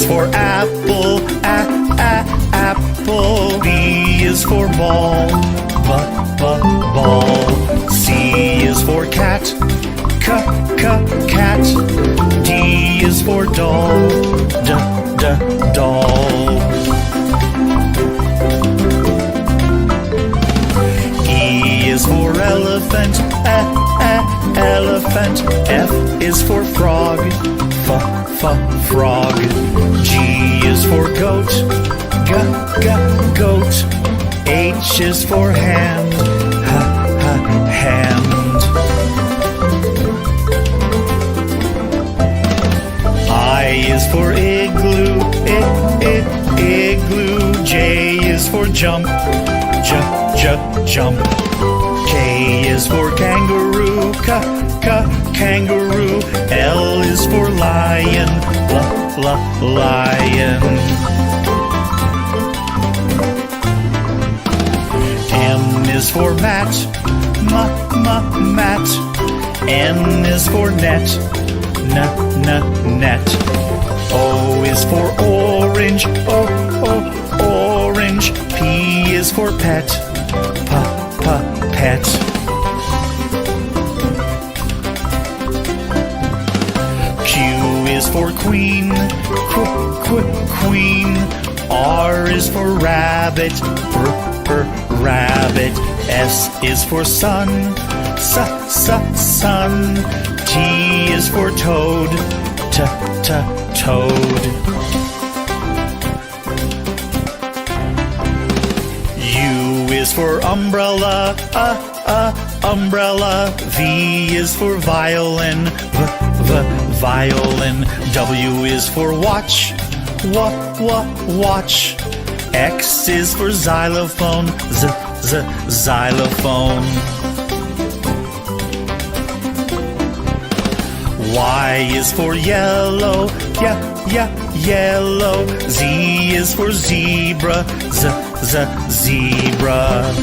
for apple, apple. B is for ball, ball. C is for cat, cat. D is for doll, doll. E is for elephant, elephant. F is for frog, frog. G is for goat, goat. H is for hand, hand. I is for igloo, igloo. J is for jump, jump. K is for kangaroo, kangaroo. L is for lion, lion. M is for mat, mat. N is for net, net. O is for orange, orange. P is for pet, pet. Q is for queen, queen. R is for rabbit, rabbit. S is for sun, sun. T is for toad, toad. U is for umbrella, umbrella. V is for violin, violin. W is for watch, watch. X is for xylophone, xylophone. Y is for yellow, yellow. Z is for zebra, zebra.